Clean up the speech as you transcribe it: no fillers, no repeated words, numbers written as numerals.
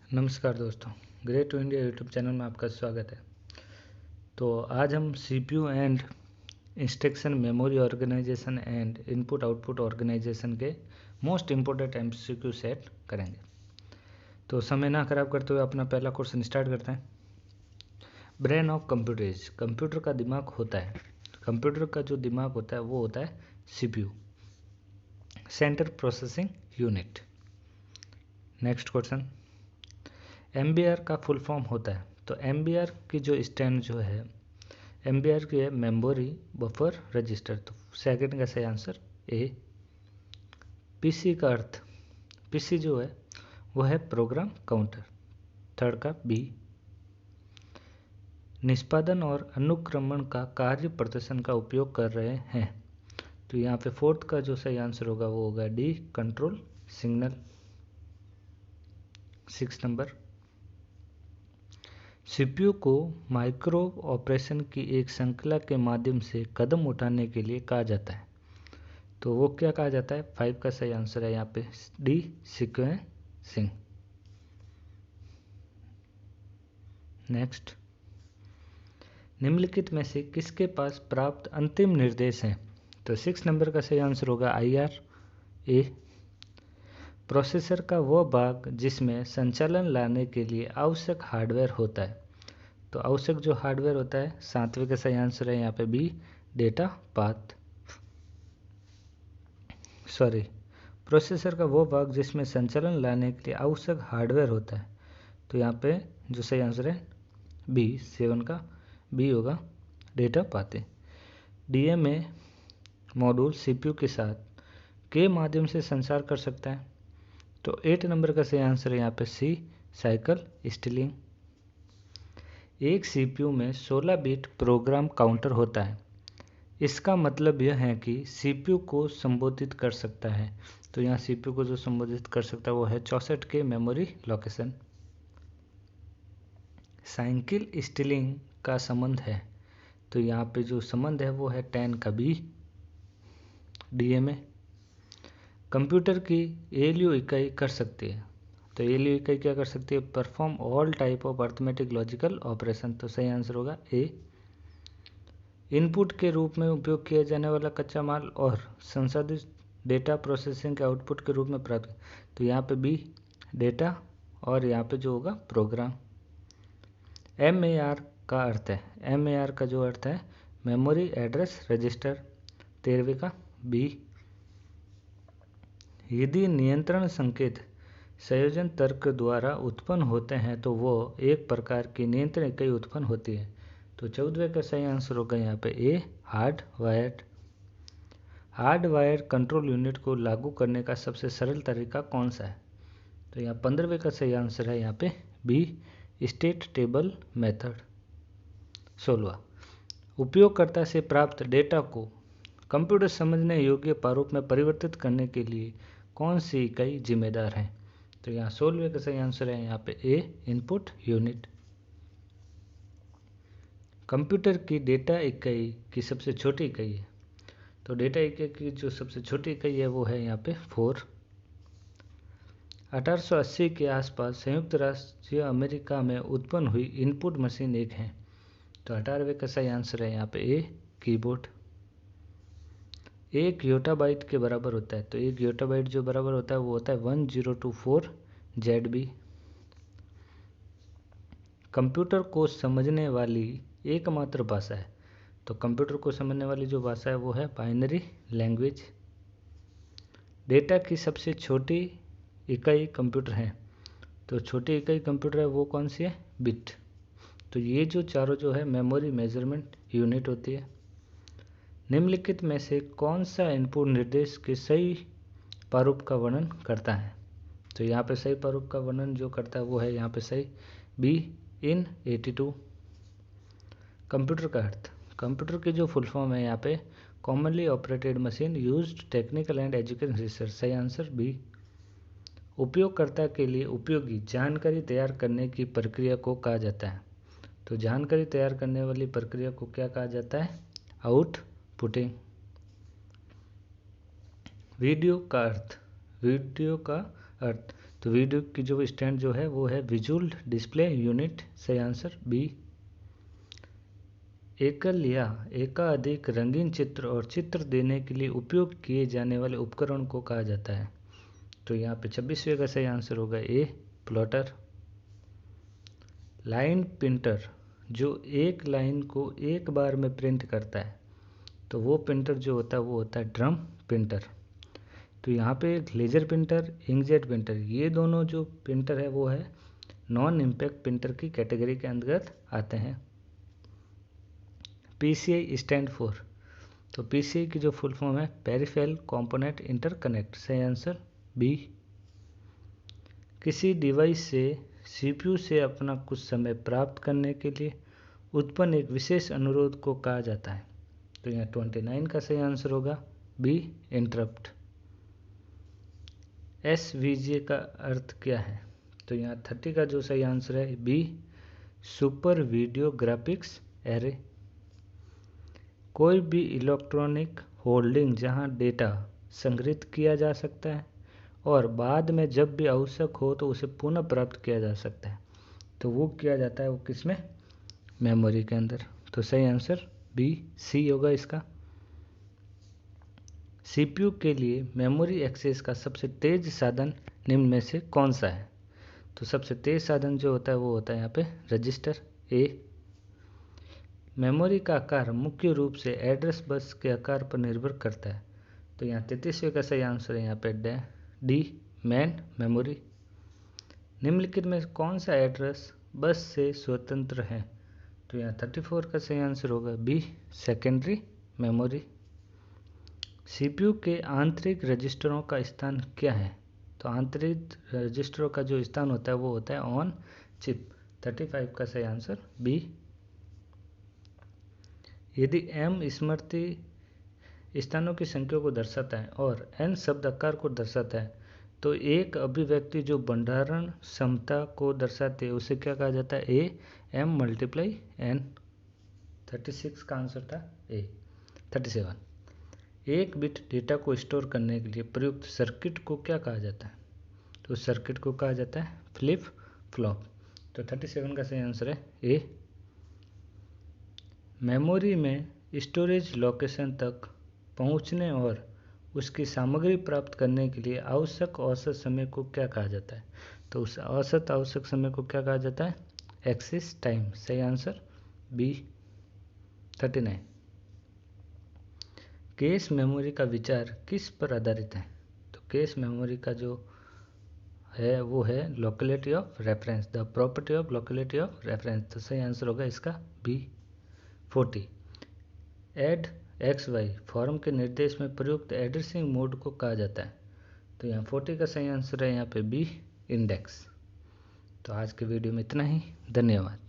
नमस्कार दोस्तों, great to India YouTube channel में आपका स्वागत है। तो आज हम CPU and instruction memory organization and input output organization के मोस्ट इम्पोर्टेंट एमसीक्यू सेट करेंगे। तो समय ना खराब करते हुए अपना पहला क्वेश्चन स्टार्ट करते हैं। ब्रेन ऑफ कंप्यूटर कंप्यूटर का दिमाग होता है। कंप्यूटर का जो दिमाग होता है वो होता है CPU, central processing unit. Next question, MBR का फुल फॉर्म होता है। तो एमबीआर की जो स्टैंड जो है, एमबीआर की है मेमोरी बफर रजिस्टर। तो सेकंड का सही आंसर ए। पीसी का अर्थ, पीसी जो है वो है प्रोग्राम काउंटर। थर्ड का बी। निष्पादन और अनुक्रमण का कार्य प्रदर्शन का उपयोग कर रहे हैं। तो यहाँ पे फोर्थ का जो सही आंसर होगा वो होगा D, control signal. 6 number, CPU को माइक्रो ऑपरेशन की एक श्रृंखला के माध्यम से कदम उठाने के लिए कहा जाता है। तो वो क्या कहा जाता है? 5 का सही आंसर है यहाँ पे डी, सीक्वेंसिंग। नेक्स्ट, निम्नलिखित में से किसके पास प्राप्त अंतिम निर्देश हैं? तो 6 नंबर का सही आंसर होगा आईआर ए। प्रोसेसर का वह भाग जिसमें संचालन लाने के लिए आवश्यक हार्डवेयर होता है। तो आवश्यक जो हार्डवेयर होता है, 7वें का सही आंसर है यहाँ पे बी, डेटा पाथ। प्रोसेसर का वो भाग जिसमें संचालन लाने के लिए आवश्यक हार्डवेयर होता है। तो यहाँ पे जो सही आंसर है बी, 7 का बी होगा, डेटा पाते। डीएमए मॉड्यूल सीपीयू के साथ के माध्यम से संचार कर सकता है। तो 8 नंबर का सही आंसर है यहाँ पे सी, साइकिल स्टीलिंग। एक सीपीयू में 16 बिट प्रोग्राम काउंटर होता है। इसका मतलब यह है कि सीपीयू को संबोधित कर सकता है। तो यहाँ सीपीयू को जो संबोधित कर सकता है वो है 64 के मेमोरी लोकेशन। साइकिल स्टीलिंग का संबंध है। तो यहाँ पे जो संबंध है वो है 10 का बी, डीएमए। कंप्यूटर की एएलयू इकाई कर सकती है। तो एएलयू इकाई क्या कर सकती है? Perform all type of arithmetic logical operation. तो सही आंसर होगा ए। इनपुट के रूप में उपयोग किया जाने वाला कच्चा माल और संसाधित डेटा प्रोसेसिंग के आउटपुट के रूप में प्राप्त। तो यहाँ पे बी, डेटा, और यहाँ पे जो होगा प्रोग्राम। एमएआर का अर्थ है, एमएआर का जो अर्थ है मेमोरी एड्रेस रजिस्टर। 13वें का बी। यदि नियंत्रण संकेत संयोजन तर्क द्वारा उत्पन्न होते हैं तो वो एक प्रकार की नियंत्रण इकाई उत्पन्न होती है। तो 14वें का सही आंसर होगा यहाँ पे A, hard wired. Hard wire control unit को लागू करने का सबसे सरल तरीका कौन सा है? तो यहाँ 15वें का सही आंसर है यहाँ पे बी, स्टेट टेबल मेथड। 16वां, उपयोगकर्ता से प्राप्त डेटा को कंप्यूटर समझने योग्य प्रारूप में परिवर्तित करने के लिए कौन सी इकाई जिम्मेदार है? तो यहाँ 16वें का सही आंसर है यहाँ पे ए, इनपुट यूनिट। कंप्यूटर की डेटा इकाई की सबसे छोटी इकाई है। तो डेटा इकाई की जो सबसे छोटी इकाई है वो है यहाँ पे 4। 1880 के आसपास संयुक्त राज्य अमेरिका में उत्पन्न हुई इनपुट मशीन एक है। तो 18वें का सही आंसर है यहाँ पे ए, कीबोर्ड। 1 योटाबाइट के बराबर होता है। तो 1 योटाबाइट जो बराबर होता है वो होता है 1024 ZB। कंप्यूटर को समझने वाली एकमात्र भाषा है। तो कंप्यूटर को समझने वाली जो भाषा है वो है बाइनरी लैंग्वेज। डेटा की सबसे छोटी इकाई कंप्यूटर है। तो छोटी इकाई कंप्यूटर है वो कौन सी है? बिट। तो ये जो चारों जो है मेमोरी मेजरमेंट यूनिट होती है। निम्नलिखित में से कौन सा इनपुट निर्देश के सही प्रारूप का वर्णन करता है? तो यहाँ पे सही प्रारूप का वर्णन जो करता है वो है यहाँ पे सही बी, इन 82। कंप्यूटर का अर्थ, कंप्यूटर की जो फुल फॉर्म है यहाँ पे commonly operated machine used technical and education research. सही आंसर बी। उपयोगकर्ता के लिए उपयोगी जानकारी तैयार करने की प्रक्रिया को कहा जाता है। तो जानकारी तैयार करने वाली प्रक्रिया को क्या कहा जाता है? आउटपुटिंग। वीडियो का अर्थ, वीडियो का अर्थ तो वीडियो की जो स्टैंड जो है वो है विजुअल डिस्प्ले यूनिट। सही आंसर बी। एकल या एकाधिक रंगीन चित्र और चित्र देने के लिए उपयोग किए जाने वाले उपकरण को कहा जाता है। तो यहाँ पे 26वें का सही आंसर होगा ए प्लॉटर। लाइन प्रिंटर जो एक लाइन को एक बार में प्रिंट करता है, तो वो प्रिंटर जो होता है वो होता है ड्रम प्रिंटर। तो यहाँ पे लेजर प्रिंटर, इंकजेट प्रिंटर, ये दोनों जो प्रिंटर है वो है नॉन इम्पैक्ट प्रिंटर की कैटेगरी के अंतर्गत आते हैं। PCI स्टैंड फॉर, तो PCI की जो फुल फॉर्म है पेरिफेरल कंपोनेंट इंटरकनेक्ट। सही आंसर बी। किसी डिवाइस से CPU से अपना कुछ समय प्राप्त करने के लिए उत्पन्न एक विशेष अनुरोध को कहा जाता है। तो यहाँ 29 का सही आंसर होगा बी इंटरप्ट। SVGA का अर्थ क्या है? तो यहाँ 30 का जो सही आंसर है be super video graphics array. कोई भी इलेक्ट्रॉनिक होल्डिंग जहां डेटा संग्रहित किया जा सकता है और बाद में जब भी आवश्यक हो तो उसे पुनः प्राप्त किया जा सकता है, तो वो किया जाता है वो किसमें? मेमोरी के अंदर। तो सही आंसर बी सी होगा इसका। CPU के लिए मेमोरी एक्सेस का सबसे तेज साधन निम्न में से कौन सा है? तो सबसे तेज साधन जो होता है वो होता है यहाँ पे रजिस्टर ए। मेमोरी का आकार मुख्य रूप से एड्रेस बस के आकार पर निर्भर करता है। तो यहाँ 33वें का सही आंसर है यहाँ पे डी मैन मेमोरी। निम्नलिखित में कौन सा एड्रेस बस से स्वतंत्र है? तो यहाँ 34 का सही आंसर होगा बी सेकेंडरी मेमोरी। CPU के आंतरिक रजिस्टरों का स्थान क्या है? तो आंतरिक रजिस्टरों का जो स्थान होता है वो होता है ऑन चिप। 35 का सही आंसर बी। यदि m स्मृति स्थानों की संख्या को दर्शाता है और n शब्द आकार को दर्शाता है, तो एक अभिव्यक्ति जो भंडारण क्षमता को दर्शाती है उसे क्या कहा जाता है? ए m × n। 36 का आंसर था ए। 37 एक बिट डेटा को स्टोर करने के लिए प्रयुक्त सर्किट को क्या कहा जाता है? तो सर्किट को कहा जाता है फ्लिप फ्लॉप। तो 37 का सही आंसर है ए। मेमोरी में स्टोरेज लोकेशन तक पहुंचने और उसकी सामग्री प्राप्त करने के लिए आवश्यक औसत समय को क्या कहा जाता है? तो उस औसत आवश्यक समय को क्या कहा जाता है? Access time. सही आंसर बी। 39 कैश मेमोरी का विचार किस पर आधारित है? तो कैश मेमोरी का जो है वो है locality of reference, the property of locality of reference. तो सही आंसर होगा इसका बी। 40 एड XY फॉर्म के निर्देश में प्रयुक्त एड्रेसिंग मोड को कहा जाता है। तो यहाँ 40 का सही आंसर है यहाँ पे बी इंडेक्स। तो आज के वीडियो में इतना ही, धन्यवाद।